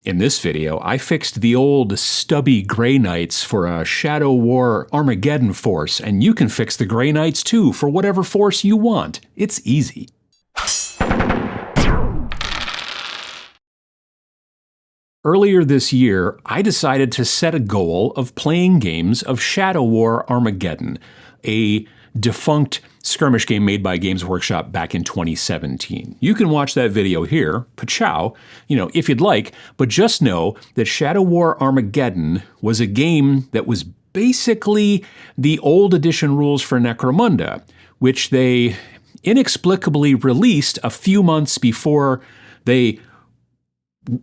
In this video, I fixed the old stubby Grey Knights for a Shadow War Armageddon force, and you can fix the Grey Knights too for whatever force you want. It's easy. Earlier this year, I decided to set a goal of playing games of Shadow War Armageddon, a defunct skirmish game made by Games Workshop back in 2017. You can watch that video here, pachow, if you'd like, but just know that Shadow War Armageddon was a game that was basically the old edition rules for Necromunda, which they inexplicably released a few months before they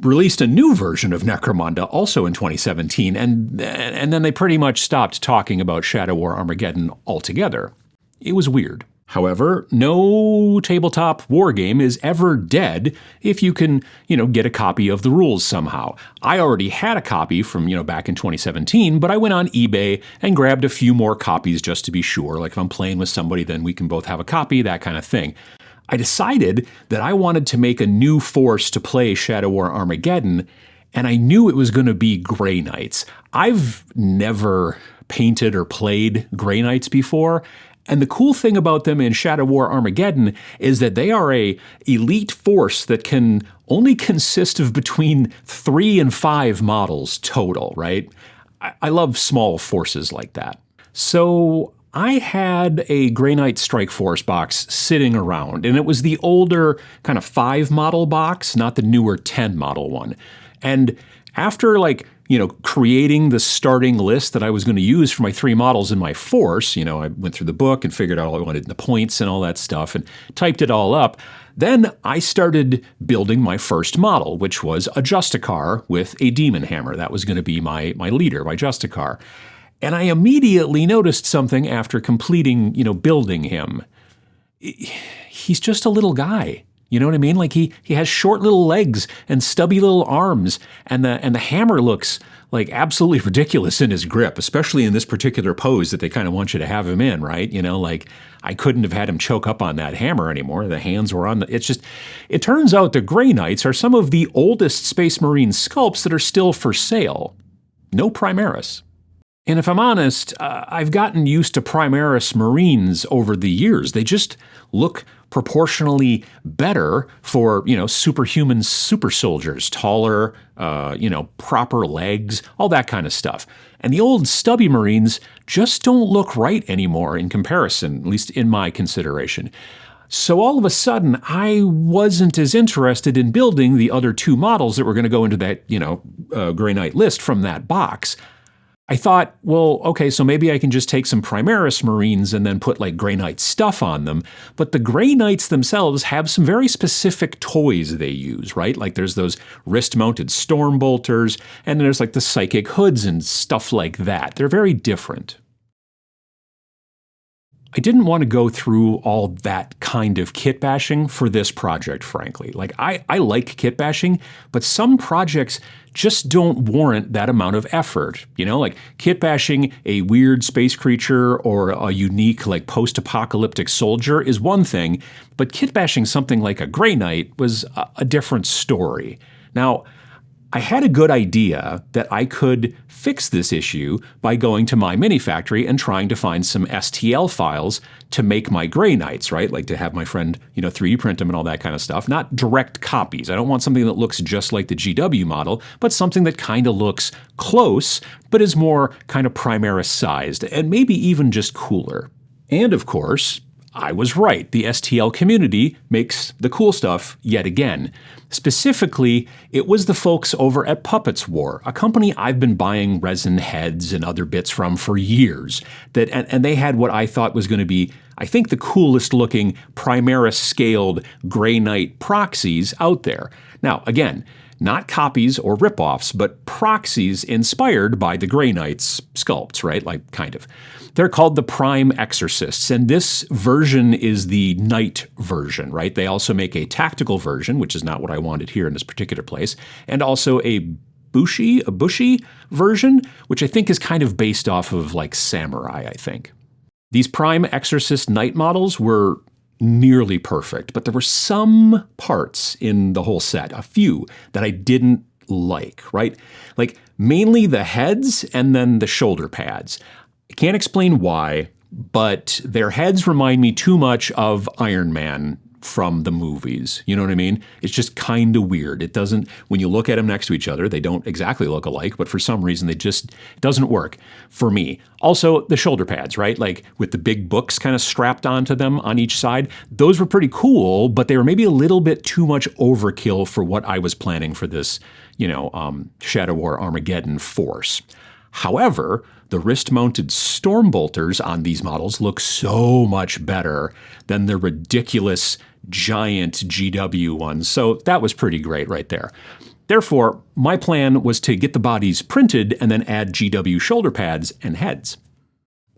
released a new version of Necromunda, also in 2017, and then they pretty much stopped talking about Shadow War Armageddon altogether. It was weird. However, no tabletop war game is ever dead if you can, get a copy of the rules somehow. I already had a copy from, back in 2017, but I went on eBay and grabbed a few more copies just to be sure. Like if I'm playing with somebody, then we can both have a copy, that kind of thing. I decided that I wanted to make a new force to play Shadow War Armageddon, and I knew it was going to be Grey Knights. I've never painted or played Grey Knights before, and the cool thing about them in Shadow War Armageddon is that they are a elite force that can only consist of between 3 and 5 models total, right? I love small forces like that. So I had a Grey Knight Strike Force box sitting around, and it was the older kind of 5 model box, not the newer 10 model one. And after creating the starting list that I was going to use for my 3 models in my force, I went through the book and figured out all I wanted in the points and all that stuff and typed it all up. Then I started building my first model, which was a Justicar with a Demon Hammer. That was going to be my leader, my Justicar. And I immediately noticed something after completing, building him. He's just a little guy. You know what I mean? Like he has short little legs and stubby little arms, and the hammer looks like absolutely ridiculous in his grip, especially in this particular pose that they kind of want you to have him in, right? I couldn't have had him choke up on that hammer anymore. The hands were on it turns out the Grey Knights are some of the oldest Space Marine sculpts that are still for sale. No Primaris. And if I'm honest, I've gotten used to Primaris Marines over the years. They just look proportionally better for, superhuman super soldiers, taller, proper legs, all that kind of stuff. And the old stubby Marines just don't look right anymore in comparison, at least in my consideration. So all of a sudden, I wasn't as interested in building the other 2 models that were going to go into that, Grey Knight list from that box. I thought, well, okay, so maybe I can just take some Primaris Marines and then put Grey Knight stuff on them. But the Grey Knights themselves have some very specific toys they use, right? Like there's those wrist-mounted storm bolters, and there's the psychic hoods and stuff like that. They're very different. I didn't want to go through all that kind of kit bashing for this project, frankly. I like kit bashing, but some projects just don't warrant that amount of effort. Kit bashing a weird space creature or a unique post-apocalyptic soldier is one thing, but kit bashing something like a Grey Knight was a different story. Now, I had a good idea that I could fix this issue by going to my mini factory and trying to find some STL files to make my Grey Knights, right? Like to have my friend, 3D print them and all that kind of stuff. Not direct copies. I don't want something that looks just like the GW model, but something that kind of looks close, but is more kind of Primaris sized and maybe even just cooler. And of course, I was right. The STL community makes the cool stuff yet again. Specifically, it was the folks over at Puppets War, a company I've been buying resin heads and other bits from for years. And they had what I thought was going to be, I think, the coolest looking Primaris scaled Grey Knight proxies out there. Now, again, not copies or ripoffs, but proxies inspired by the Grey Knights sculpts, right? Kind of. They're called the Prime Exorcists, and this version is the Knight version, right? They also make a tactical version, which is not what I wanted here in this particular place, and also a Bushi version, which I think is kind of based off of Samurai, I think. These Prime Exorcist Knight models were nearly perfect, but there were some parts in the whole set, a few, that I didn't like, right? Like mainly the heads and then the shoulder pads. I can't explain why, but their heads remind me too much of Iron Man from the movies. You know what I mean? It's just kind of weird. It doesn't, when you look at them next to each other, they don't exactly look alike, but for some reason it doesn't work for me. Also, the shoulder pads, right? Like with the big books kind of strapped onto them on each side. Those were pretty cool, but they were maybe a little bit too much overkill for what I was planning for this, Shadow War Armageddon force. However, the wrist-mounted Stormbolters on these models look so much better than the ridiculous giant GW ones, so that was pretty great right there. Therefore, my plan was to get the bodies printed and then add GW shoulder pads and heads.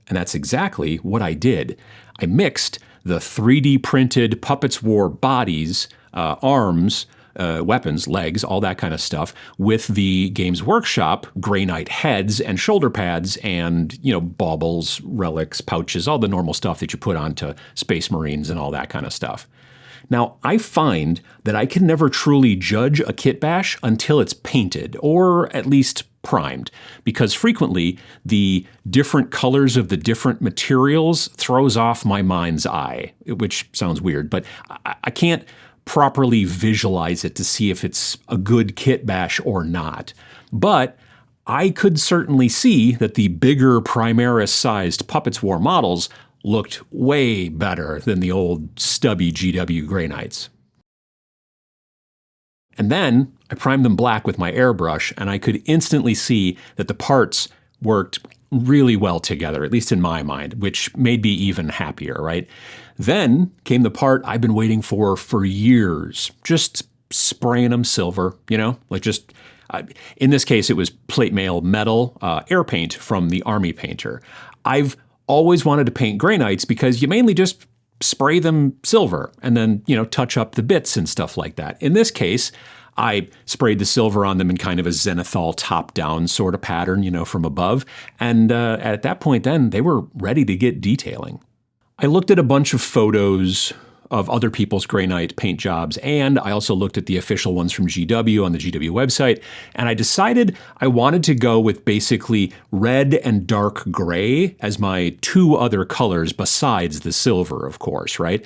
And that's exactly what I did. I mixed the 3D printed Puppets War bodies, arms, weapons, legs, all that kind of stuff, with the Games Workshop Grey Knight heads and shoulder pads and, baubles, relics, pouches, all the normal stuff that you put onto Space Marines and all that kind of stuff. Now, I find that I can never truly judge a kit bash until it's painted, or at least primed, because frequently the different colors of the different materials throws off my mind's eye, which sounds weird, but I can't properly visualize it to see if it's a good kit bash or not. But I could certainly see that the bigger Primaris-sized Puppets War models looked way better than the old stubby GW Grey Knights. And then I primed them black with my airbrush, and I could instantly see that the parts worked really well together, at least in my mind, which made me even happier, right? Then came the part I've been waiting for years, just spraying them silver, in this case, it was plate mail metal air paint from the Army Painter. I've always wanted to paint Grey Knights because you mainly just spray them silver and then, touch up the bits and stuff like that. In this case, I sprayed the silver on them in kind of a zenithal top-down sort of pattern, from above. And at that point then, they were ready to get detailing. I looked at a bunch of photos of other people's Grey Knight paint jobs, and I also looked at the official ones from GW on the GW website, and I decided I wanted to go with basically red and dark gray as my two other colors besides the silver, of course, right?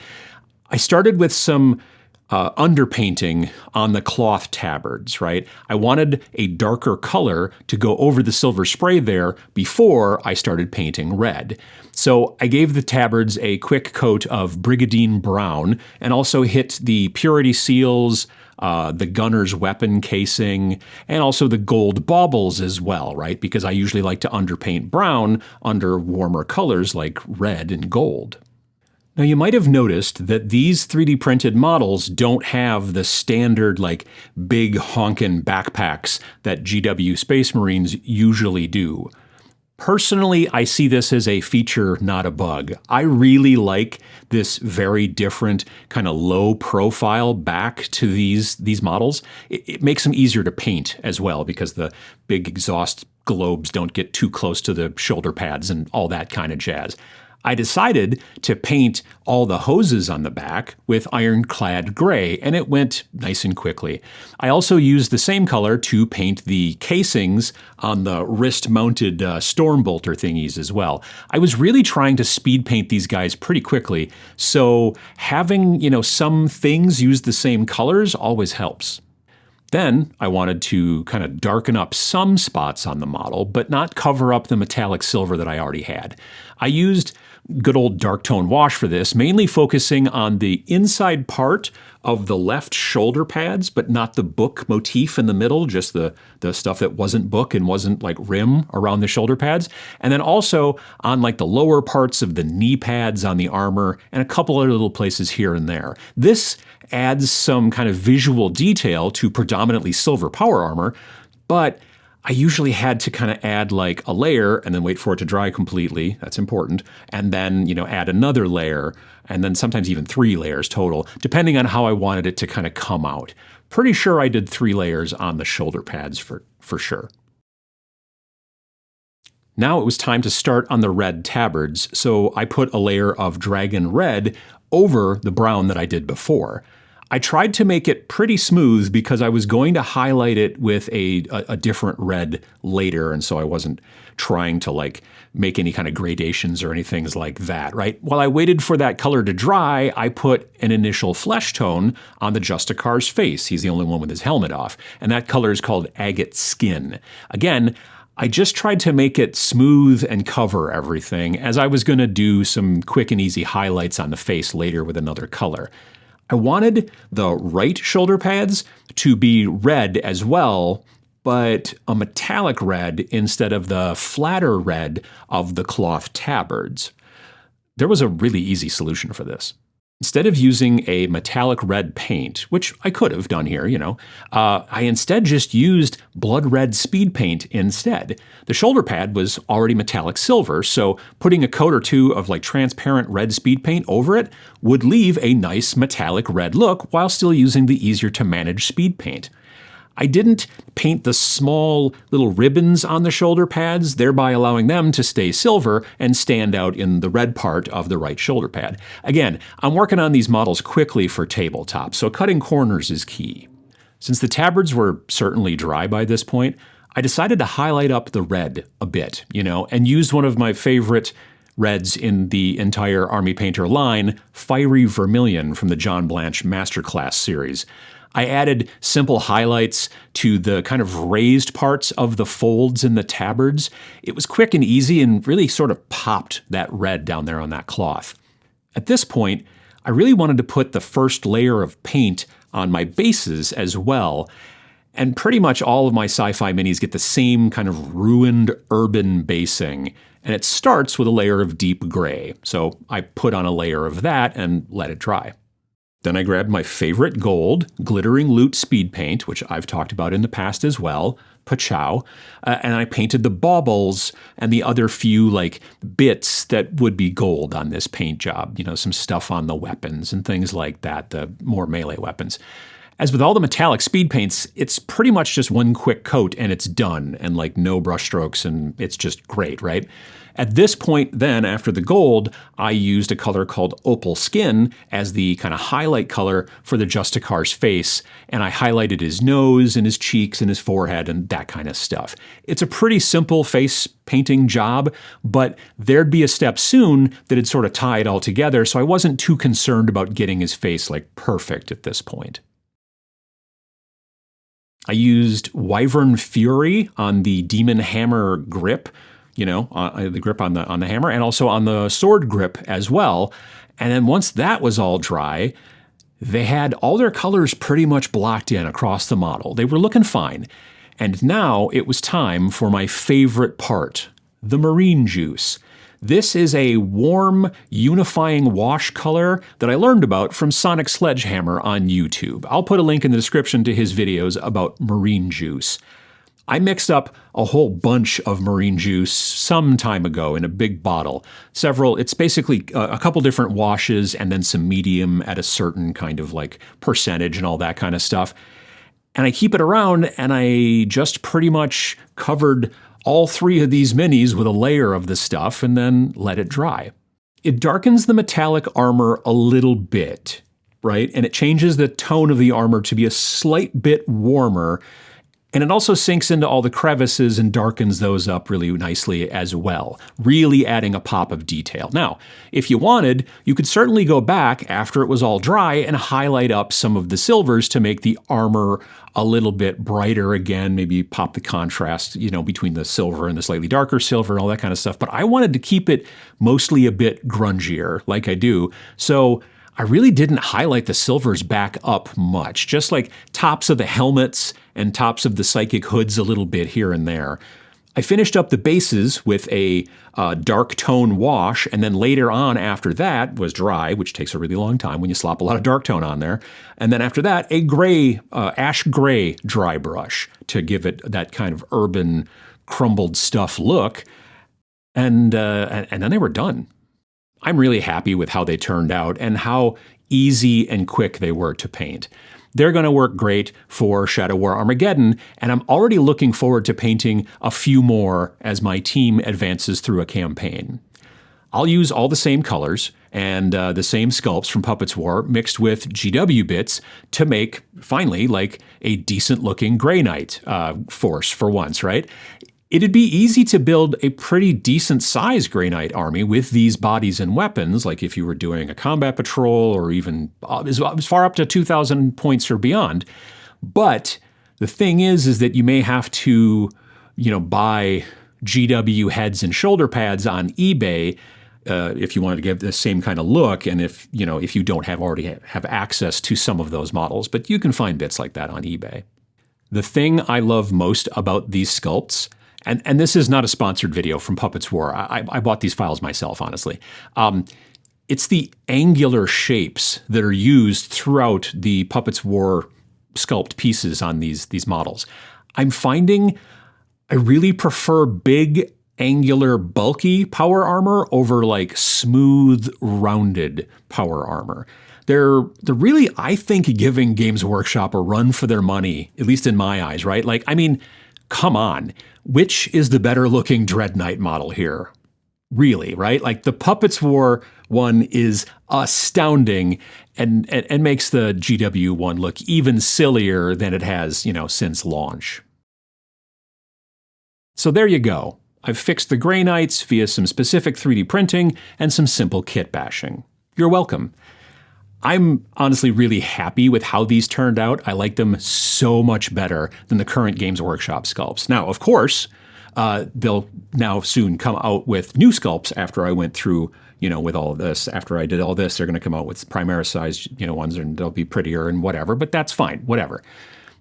I started with some underpainting on the cloth tabards, right? I wanted a darker color to go over the silver spray there before I started painting red. So I gave the tabards a quick coat of Brigadine Brown and also hit the purity seals, the gunner's weapon casing, and also the gold baubles as well, right? Because I usually like to underpaint brown under warmer colors like red and gold. Now, you might have noticed that these 3D printed models don't have the standard, big honkin' backpacks that GW Space Marines usually do. Personally, I see this as a feature, not a bug. I really like this very different kind of low profile back to these models. It makes them easier to paint as well because the big exhaust globes don't get too close to the shoulder pads and all that kind of jazz. I decided to paint all the hoses on the back with ironclad gray, and it went nice and quickly. I also used the same color to paint the casings on the wrist-mounted Stormbolter thingies as well. I was really trying to speed paint these guys pretty quickly, so having, some things use the same colors always helps. Then I wanted to kind of darken up some spots on the model, but not cover up the metallic silver that I already had. I used good old dark tone wash for this, mainly focusing on the inside part of the left shoulder pads, but not the book motif in the middle, just the stuff that wasn't book and wasn't rim around the shoulder pads. And then also on the lower parts of the knee pads on the armor and a couple other little places here and there. This adds some kind of visual detail to predominantly silver power armor, but I usually had to kind of add a layer and then wait for it to dry completely. That's important. And then, add another layer and then sometimes even 3 layers total, depending on how I wanted it to kind of come out. Pretty sure I did 3 layers on the shoulder pads for sure. Now it was time to start on the red tabards, so I put a layer of dragon red over the brown that I did before. I tried to make it pretty smooth because I was going to highlight it with a different red later, and so I wasn't trying to like make any kind of gradations or anything like that, right? While I waited for that color to dry, I put an initial flesh tone on the Justicar's face. He's the only one with his helmet off, and that color is called Agate Skin. Again, I just tried to make it smooth and cover everything, as I was going to do some quick and easy highlights on the face later with another color. I wanted the right shoulder pads to be red as well, but a metallic red instead of the flatter red of the cloth tabards. There was a really easy solution for this. Instead of using a metallic red paint, which I could have done here, I instead just used blood red speed paint instead. The shoulder pad was already metallic silver, so putting a coat or two of like transparent red speed paint over it would leave a nice metallic red look while still using the easier to manage speed paint. I didn't paint the small little ribbons on the shoulder pads, thereby allowing them to stay silver and stand out in the red part of the right shoulder pad. Again, I'm working on these models quickly for Tabletop, so cutting corners is key. Since the tabards were certainly dry by this point, I decided to highlight up the red a bit, and used one of my favorite reds in the entire Army Painter line, Fiery Vermilion from the John Blanche Masterclass series. I added simple highlights to the kind of raised parts of the folds in the tabards. It was quick and easy and really sort of popped that red down there on that cloth. At this point, I really wanted to put the first layer of paint on my bases as well, and pretty much all of my sci-fi minis get the same kind of ruined urban basing, and it starts with a layer of deep gray. So I put on a layer of that and let it dry. Then I grabbed my favorite gold, Glittering Loot Speed Paint, which I've talked about in the past as well, Pachow, and I painted the baubles and the other few like bits that would be gold on this paint job, some stuff on the weapons and things like that, the more melee weapons. As with all the metallic speed paints, it's pretty much just one quick coat and it's done, and like no brush strokes, and it's just great, right? At this point then, after the gold, I used a color called Opal Skin as the kind of highlight color for the Justicar's face, and I highlighted his nose and his cheeks and his forehead and that kind of stuff. It's a pretty simple face painting job, but there'd be a step soon that'd sort of tie it all together, so I wasn't too concerned about getting his face like perfect at this point. I used Wyvern Fury on the Demon Hammer grip, the grip on the hammer, and also on the sword grip as well. And then once that was all dry, they had all their colors pretty much blocked in across the model. They were looking fine. And now it was time for my favorite part, the marine juice. This is a warm, unifying wash color that I learned about from Sonic Sledgehammer on YouTube. I'll put a link in the description to his videos about marine juice. I mixed up a whole bunch of marine juice some time ago in a big bottle. It's basically a couple different washes and then some medium at a certain kind of like percentage and all that kind of stuff. And I keep it around, and I just pretty much covered all three of these minis with a layer of the stuff and then let it dry. It darkens the metallic armor a little bit, right? And it changes the tone of the armor to be a slight bit warmer. And it also sinks into all the crevices and darkens those up really nicely as well, really adding a pop of detail. Now, if you wanted, you could certainly go back after it was all dry and highlight up some of the silvers to make the armor a little bit brighter again, maybe pop the contrast, between the silver and the slightly darker silver and all that kind of stuff. But I wanted to keep it mostly a bit grungier, like I do. So I really didn't highlight the silvers back up much, just like tops of the helmets and tops of the psychic hoods a little bit here and there. I finished up the bases with a dark tone wash, and then later on after that was dry, which takes a really long time when you slop a lot of dark tone on there. And then after that, a gray, ash gray dry brush to give it that kind of urban crumbled stuff look. And then they were done. I'm really happy with how they turned out and how easy and quick they were to paint. They're going to work great for Shadow War Armageddon, and I'm already looking forward to painting a few more as my team advances through a campaign. I'll use all the same colors and the same sculpts from Puppets War mixed with GW bits to make, finally, like a decent-looking Grey Knight force for once, right? It'd be easy to build a pretty decent-sized Grey Knight army with these bodies and weapons, like if you were doing a combat patrol or even as far up to 2,000 points or beyond. But the thing is that you may have to, buy GW heads and shoulder pads on eBay if you wanted to give the same kind of look, and if you don't already have access to some of those models. But you can find bits like that on eBay. The thing I love most about these sculpts, and this is not a sponsored video from Puppets War. I bought these files myself, honestly. It's the angular shapes that are used throughout the Puppets War sculpt pieces on these models. I'm finding I really prefer big, angular, bulky power armor over like smooth, rounded power armor. They're really, I think, giving Games Workshop a run for their money, at least in my eyes, right? Like, I mean, come on. Which is the better looking Dread Knight model here? Really, right? Like the Puppets War one is astounding and makes the GW one look even sillier than it has, since launch. So there you go. I've fixed the Grey Knights via some specific 3D printing and some simple kit bashing. You're welcome. I'm honestly really happy with how these turned out. I like them so much better than the current Games Workshop sculpts. Now, of course, they'll now soon come out with new sculpts after I went through, with all of this. After I did all this, they're going to come out with Primaris-sized, ones, and they'll be prettier and whatever, but that's fine, whatever.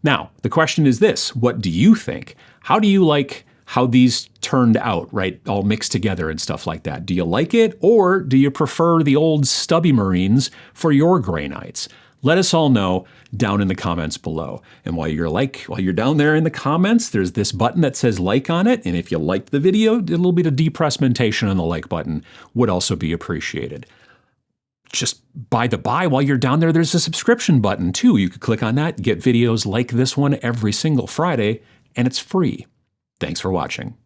Now, the question is this: what do you think? How do you like how these turned out, right? All mixed together and stuff like that. Do you like it, or do you prefer the old stubby Marines for your Grey Knights? Let us all know down in the comments below. And while you're down there in the comments, there's this button that says like on it. And if you liked the video, a little bit of depressmentation on the like button would also be appreciated. Just by the by, while you're down there, there's a subscription button too. You could click on that, get videos like this one every single Friday, and it's free. Thanks for watching.